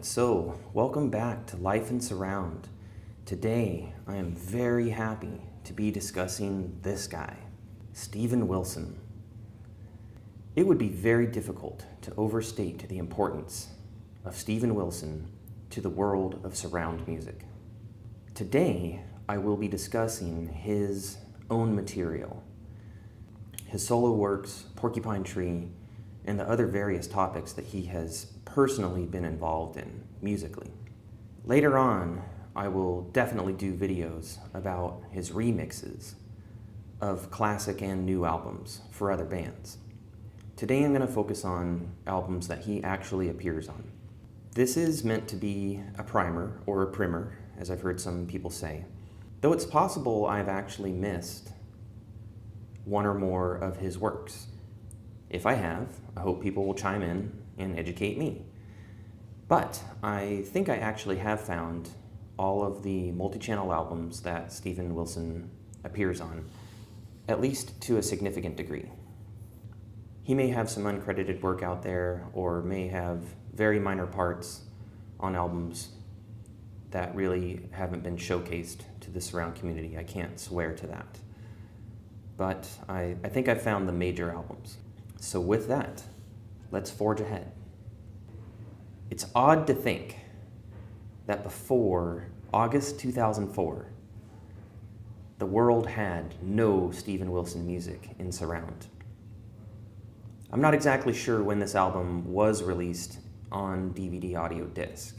So welcome back to Life in Surround. Today, I am very happy to be discussing this guy, Steven Wilson. It would be very difficult to overstate the importance of Steven Wilson to the world of surround music. Today, I will be discussing his own material, his solo works, Porcupine Tree, and the other various topics that he has personally been involved in musically. Later on, I will definitely do videos about his remixes of classic and new albums for other bands. Today I'm going to focus on albums that he actually appears on. This is meant to be a primer, or a primer, as I've heard some people say, though it's possible I've actually missed one or more of his works. If I have, I hope people will chime in and educate me. But I think I actually have found all of the multi-channel albums that Steven Wilson appears on, at least to a significant degree. He may have some uncredited work out there, or may have very minor parts on albums that really haven't been showcased to the surround community. I can't swear to that. But I think I've found the major albums. So with that, let's forge ahead. It's odd to think that before August 2004, the world had no Steven Wilson music in surround. I'm not exactly sure when this album was released on DVD audio disc.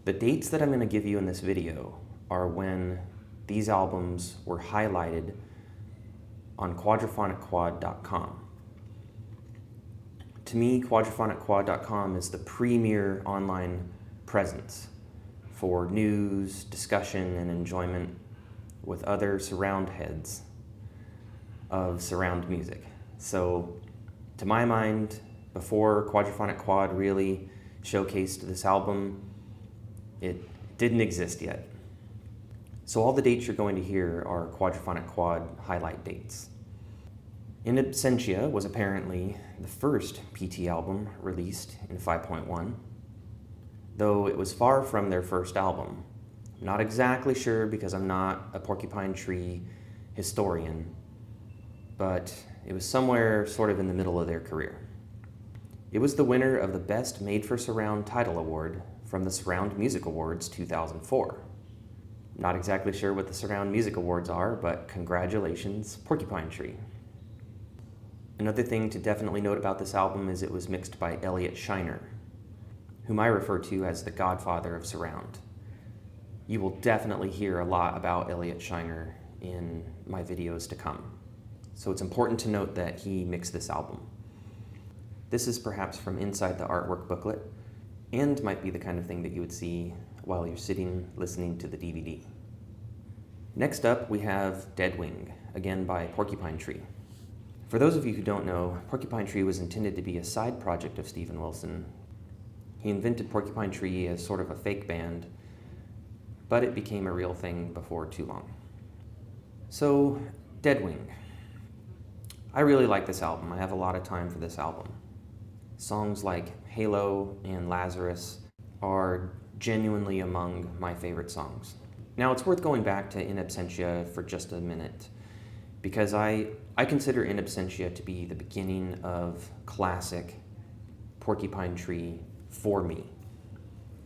The dates that I'm going to give you in this video are when these albums were highlighted on quadrophonic-quad.com. To me, quadrophonic-quad.com is the premier online presence for news, discussion, and enjoyment with other surround heads of surround music. So, to my mind, before Quadrophonic Quad really showcased this album, it didn't exist yet. So all the dates you're going to hear are Quadrophonic Quad highlight dates. In Absentia was apparently the first PT album released in 5.1, though it was far from their first album. I'm not exactly sure because I'm not a Porcupine Tree historian, but it was somewhere sort of in the middle of their career. It was the winner of the Best Made for Surround Title Award from the Surround Music Awards 2004. Not exactly sure what the Surround Music Awards are, but congratulations, Porcupine Tree. Another thing to definitely note about this album is it was mixed by Elliot Scheiner, whom I refer to as the godfather of surround. You will definitely hear a lot about Elliot Scheiner in my videos to come. So it's important to note that he mixed this album. This is perhaps from inside the artwork booklet, and might be the kind of thing that you would see while you're sitting listening to the DVD. Next up, we have Dead Wing, again by Porcupine Tree. For those of you who don't know, Porcupine Tree was intended to be a side project of Steven Wilson. He invented Porcupine Tree as sort of a fake band, but it became a real thing before too long. So, Dead Wing. I really like this album. I have a lot of time for this album. Songs like Halo and Lazarus are genuinely among my favorite songs. Now, it's worth going back to In Absentia for just a minute, because I consider In Absentia to be the beginning of classic Porcupine Tree for me.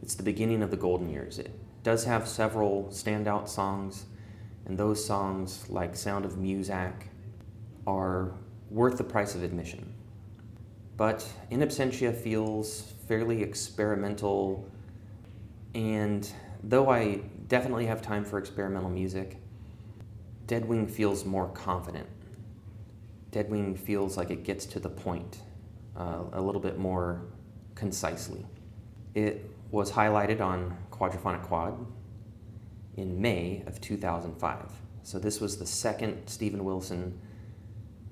It's the beginning of the golden years. It does have several standout songs, and those songs, like Sound of Muzak, are worth the price of admission. But In Absentia feels fairly experimental, and though I definitely have time for experimental music, Dead Wing feels more confident. Dead Wing feels like it gets to the point a little bit more concisely. It was highlighted on Quadrophonic Quad in May of 2005. So this was the second Steven Wilson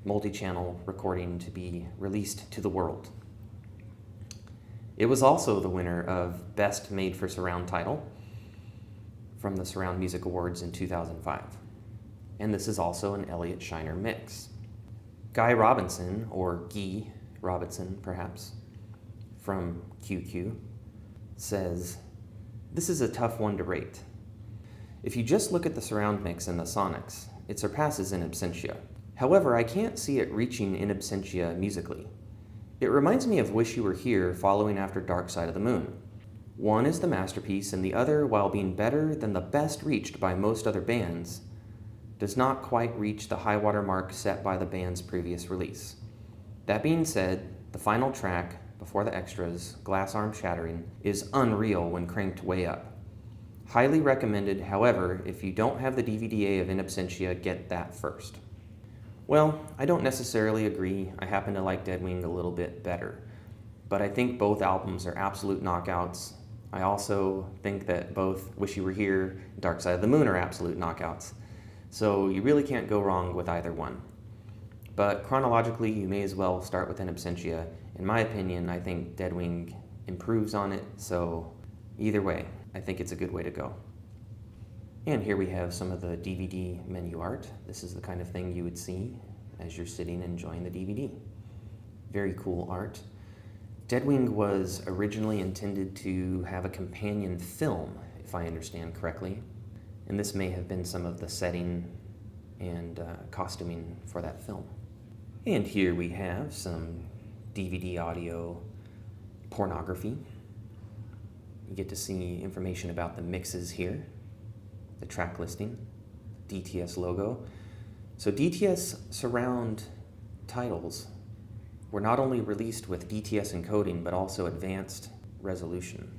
multi-channel recording to be released to the world. It was also the winner of Best Made for Surround title from the Surround Music Awards in 2005. And this is also an Elliot Scheiner mix. Guy Robinson, or Guy Robinson perhaps, from QQ, says, "This is a tough one to rate. If you just look at the surround mix and the sonics, it surpasses In Absentia. However, I can't see it reaching In Absentia musically. It reminds me of Wish You Were Here following after Dark Side of the Moon. One is the masterpiece, and the other, while being better than the best reached by most other bands, does not quite reach the high water mark set by the band's previous release. That being said, the final track, before the extras, Glass Arm Shattering, is unreal when cranked way up. Highly recommended, however, if you don't have the DVD of In Absentia, get that first." Well, I don't necessarily agree. I happen to like Deadwing a little bit better, but I think both albums are absolute knockouts. I also think that both Wish You Were Here and Dark Side of the Moon are absolute knockouts, so you really can't go wrong with either one. But chronologically, you may as well start with In Absentia. In my opinion, I think Deadwing improves on it, so either way, I think it's a good way to go. And here we have some of the DVD menu art. This is the kind of thing you would see as you're sitting enjoying the DVD. Very cool art. Deadwing was originally intended to have a companion film, if I understand correctly, and this may have been some of the setting and costuming for that film. And here we have some DVD audio pornography. You get to see information about the mixes here, the track listing, DTS logo. So DTS surround titles were not only released with DTS encoding, but also advanced resolution.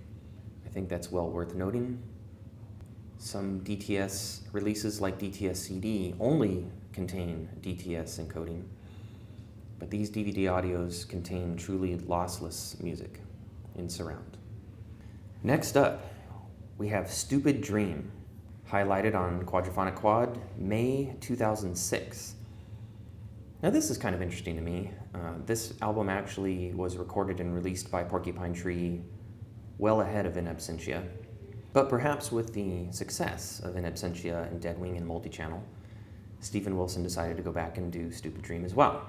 I think that's well worth noting. Some DTS releases, like DTS CD, only contain DTS encoding, but these DVD audios contain truly lossless music in surround. Next up, we have Stupid Dream, highlighted on Quadraphonic Quad, May 2006. Now this is kind of interesting to me. This album actually was recorded and released by Porcupine Tree well ahead of In Absentia, but perhaps with the success of In Absentia and Deadwing and Multichannel, Steven Wilson decided to go back and do Stupid Dream as well.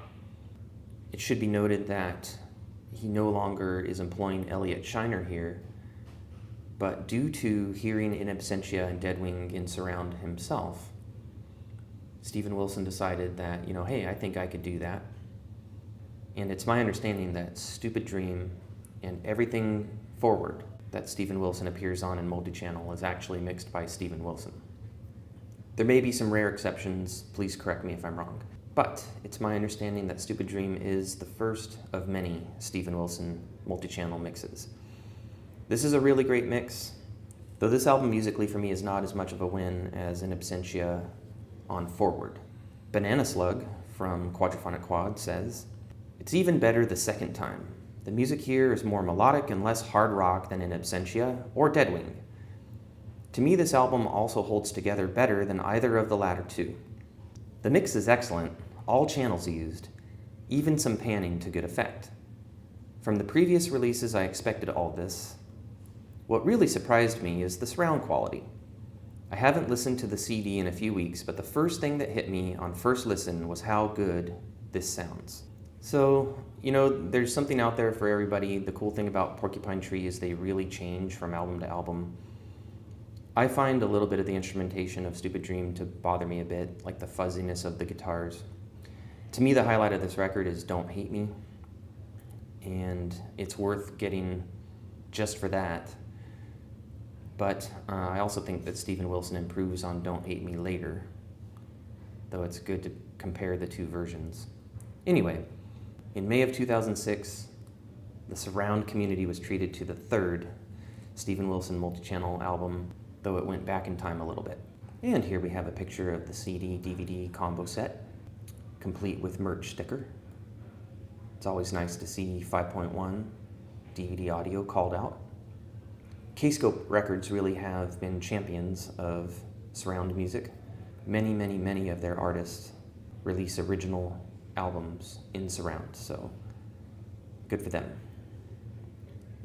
It should be noted that he no longer is employing Elliot Shiner here, but due to hearing In Absentia and Deadwing in surround himself, Steven Wilson decided that, hey, I think I could do that. And it's my understanding that Stupid Dream and everything forward that Steven Wilson appears on in Multichannel is actually mixed by Steven Wilson. There may be some rare exceptions, please correct me if I'm wrong, but it's my understanding that Stupid Dream is the first of many Steven Wilson Multichannel mixes. This is a really great mix, though this album musically for me is not as much of a win as In Absentia on Forward. Banana Slug from Quadraphonic Quad says, "It's even better the second time. The music here is more melodic and less hard rock than In Absentia or Deadwing. To me, this album also holds together better than either of the latter two. The mix is excellent, all channels used, even some panning to good effect. From the previous releases, I expected all this. What really surprised me is the surround quality. I haven't listened to the CD in a few weeks, but the first thing that hit me on first listen was how good this sounds." So, there's something out there for everybody. The cool thing about Porcupine Tree is they really change from album to album. I find a little bit of the instrumentation of Stupid Dream to bother me a bit, like the fuzziness of the guitars. To me, the highlight of this record is Don't Hate Me, and it's worth getting just for that. But I also think that Steven Wilson improves on Don't Hate Me later, though it's good to compare the two versions. Anyway, in May of 2006, the surround community was treated to the third Steven Wilson Multichannel album, though it went back in time a little bit. And here we have a picture of the CD-DVD combo set, complete with merch sticker. It's always nice to see 5.1 DVD audio called out. K-Scope Records really have been champions of surround music. Many of their artists release original albums in surround, so good for them.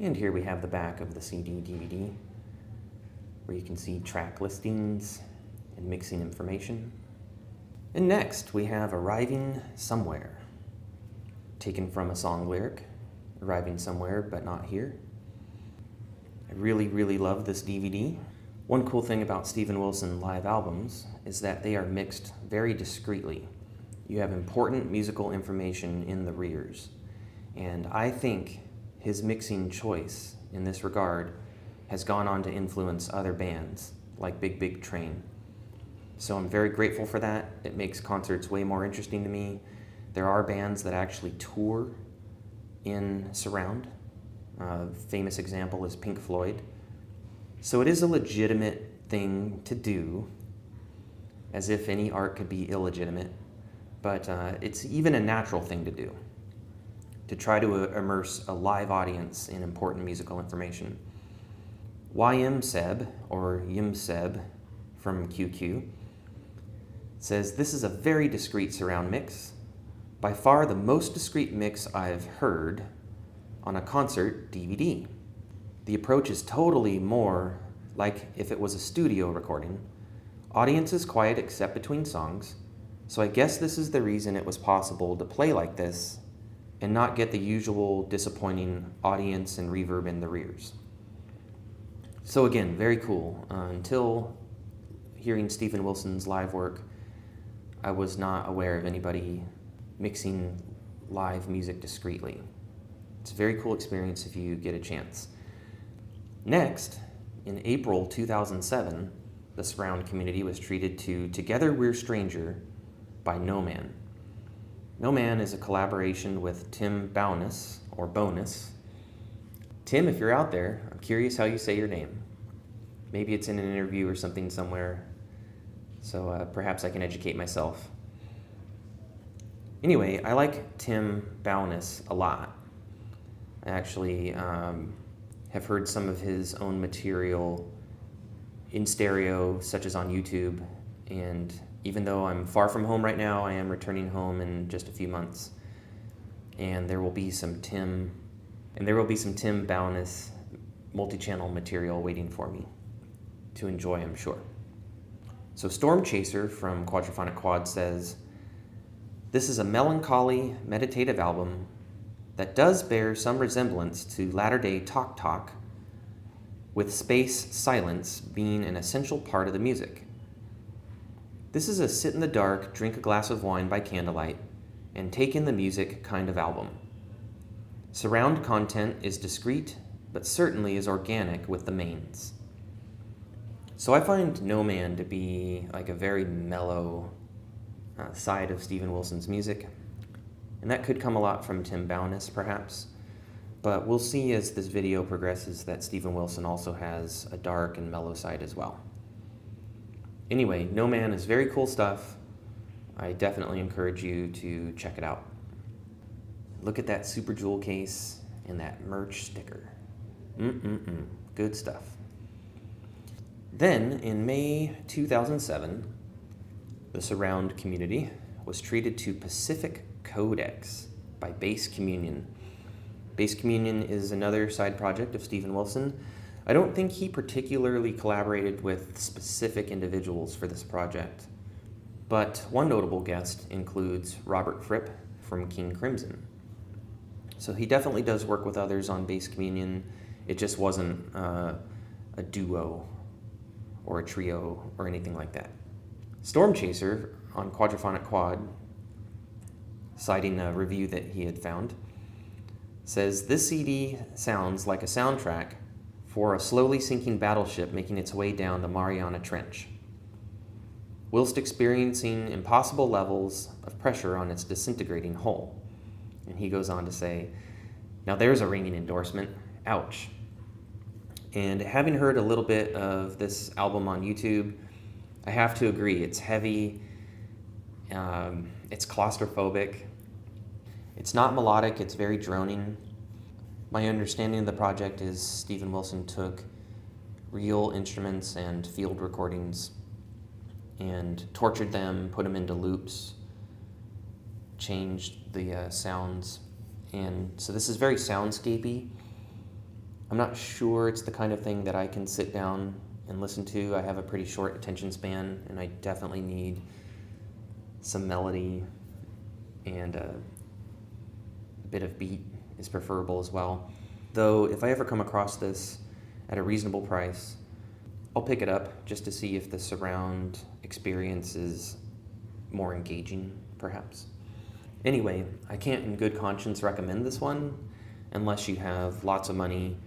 And here we have the back of the CD-DVD, where you can see track listings and mixing information. And next we have Arriving Somewhere, taken from a song lyric, arriving somewhere but not here. I really, really love this DVD. One cool thing about Steven Wilson live albums is that they are mixed very discreetly. You have important musical information in the rears. And I think his mixing choice in this regard has gone on to influence other bands like Big Big Train. So I'm very grateful for that. It makes concerts way more interesting to me. There are bands that actually tour in surround. Famous example is Pink Floyd. So it is a legitimate thing to do, as if any art could be illegitimate, but it's even a natural thing to do, to try to immerse a live audience in important musical information. YMSeb, or Yimseb from QQ, says, "This is a very discreet surround mix, by far the most discreet mix I've heard on a concert DVD. The approach is totally more like if it was a studio recording. Audience is quiet except between songs, so I guess this is the reason it was possible to play like this and not get the usual disappointing audience and reverb in the rears." So again, very cool. Until hearing Steven Wilson's live work, I was not aware of anybody mixing live music discreetly. It's a very cool experience if you get a chance. Next, in April 2007, the surround community was treated to Together We're Stranger by No Man. No Man is a collaboration with Tim Bowness, or Boh-ness. Tim, if you're out there, I'm curious how you say your name. Maybe it's in an interview or something somewhere, so perhaps I can educate myself. Anyway, I like Tim Bowness a lot. I actually have heard some of his own material in stereo, such as on YouTube, and even though I'm far from home right now, I am returning home in just a few months, and there will be some Tim Bowness multi-channel material waiting for me to enjoy, I'm sure. So Storm Chaser from Quadraphonic Quad says, "This is a melancholy, meditative album that does bear some resemblance to latter-day Talk Talk, with space silence being an essential part of the music. This is a sit in the dark, drink a glass of wine by candlelight, and take in the music kind of album. Surround content is discreet, but certainly is organic with the mains." So I find No Man to be like a very mellow side of Steven Wilson's music, and that could come a lot from Tim Bowness, perhaps, but we'll see as this video progresses that Steven Wilson also has a dark and mellow side as well. Anyway, No Man is very cool stuff. I definitely encourage you to check it out. Look at that Super Jewel case and that merch sticker. Good stuff. Then, in May 2007, the surround community was treated to Pacific Codex by Bass Communion. Bass Communion is another side project of Steven Wilson. I don't think he particularly collaborated with specific individuals for this project, but one notable guest includes Robert Fripp from King Crimson. So he definitely does work with others on Bass Communion. It just wasn't a duo or a trio or anything like that. Storm Chaser on Quadraphonic Quad, citing a review that he had found, says, "This CD sounds like a soundtrack for a slowly sinking battleship making its way down the Mariana Trench, whilst experiencing impossible levels of pressure on its disintegrating hull." And he goes on to say, "Now there's a ringing endorsement. Ouch." And having heard a little bit of this album on YouTube, I have to agree. It's heavy, it's claustrophobic, it's not melodic, it's very droning. My understanding of the project is Steven Wilson took real instruments and field recordings and tortured them, put them into loops, changed the sounds, and so this is very soundscapey. I'm not sure it's the kind of thing that I can sit down and listen to. I have a pretty short attention span, and I definitely need some melody, and a bit of beat is preferable as well. Though if I ever come across this at a reasonable price. I'll pick it up just to see if the surround experience is more engaging, perhaps. Anyway, I can't in good conscience recommend this one unless you have lots of money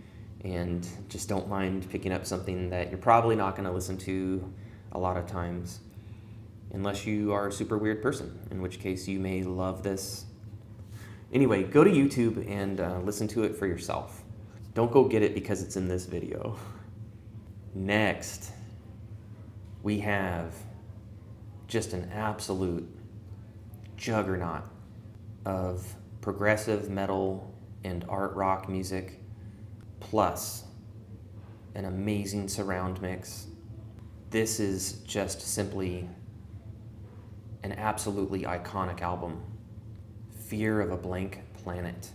and just don't mind picking up something that you're probably not going to listen to a lot of times, unless you are a super weird person, in which case you may love this. Anyway, go to YouTube and listen to it for yourself. Don't go get it because it's in this video. Next, we have just an absolute juggernaut of progressive metal and art rock music, plus an amazing surround mix. This is just simply an absolutely iconic album. Fear of a Blank Planet,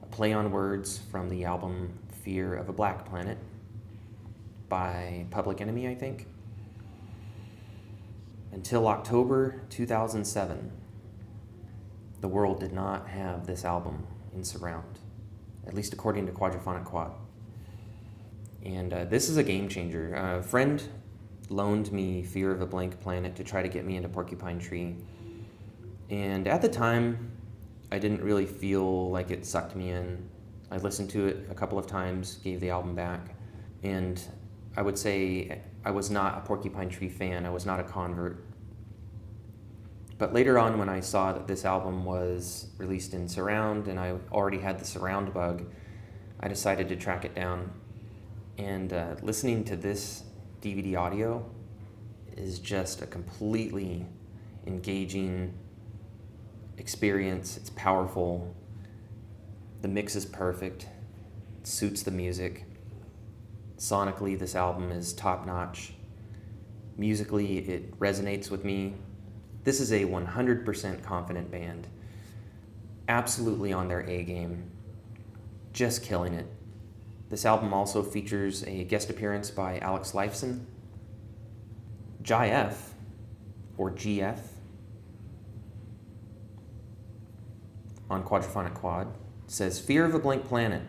a play on words from the album Fear of a Black Planet by Public Enemy, I think. Until October 2007, the world did not have this album in surround, at least according to Quadraphonic Quad. And this is a game changer. A friend loaned me Fear of a Blank Planet to try to get me into Porcupine Tree. And at the time, I didn't really feel like it sucked me in. I listened to it a couple of times, gave the album back, and I would say I was not a Porcupine Tree fan. I was not a convert. But later on, when I saw that this album was released in surround and I already had the surround bug, I decided to track it down. And listening to this DVD audio is just a completely engaging experience. It's powerful. The mix is perfect. It suits the music. Sonically, this album is top-notch. Musically, it resonates with me. This is a 100% confident band. Absolutely on their A game. Just killing it. This album also features a guest appearance by Alex Lifeson. JF, or GF, on Quadraphonic Quad, says, Fear of a Blank Planet,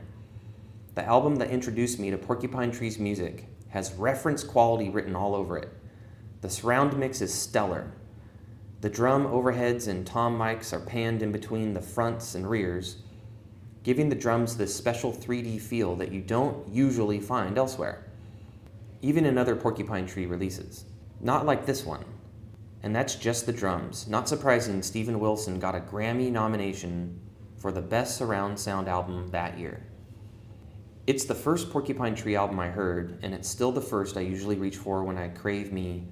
the album that introduced me to Porcupine Tree's music, has reference quality written all over it. The surround mix is stellar. The drum overheads and tom mics are panned in between the fronts and rears, giving the drums this special 3D feel that you don't usually find elsewhere, even in other Porcupine Tree releases. Not like this one. And that's just the drums. Not surprising, Steven Wilson got a Grammy nomination for the Best Surround Sound Album that year. It's the first Porcupine Tree album I heard, and it's still the first I usually reach for when I crave me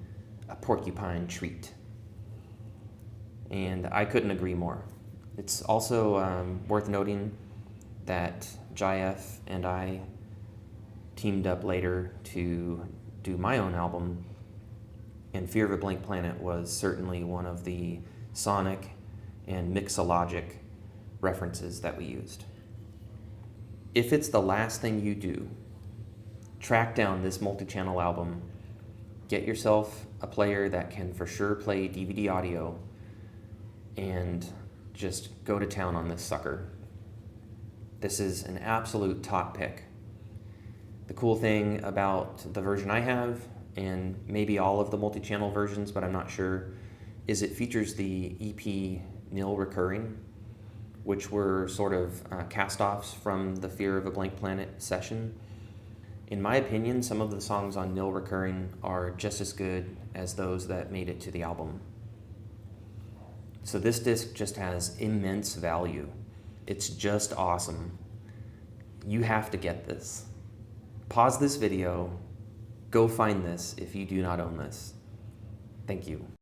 a porcupine treat. And I couldn't agree more. It's also worth noting that JF and I teamed up later to do my own album, and Fear of a Blank Planet was certainly one of the sonic and mixologic references that we used. If it's the last thing you do, track down this multi-channel album, get yourself a player that can for sure play DVD audio, and just go to town on this sucker. This is an absolute top pick. The cool thing about the version I have, and maybe all of the multi-channel versions, but I'm not sure, is it features the EP Nil Recurring, which were sort of cast-offs from the Fear of a Blank Planet session. In my opinion, some of the songs on Nil Recurring are just as good as those that made it to the album. So this disc just has immense value. It's just awesome. You have to get this. Pause this video, go find this if you do not own this. Thank you.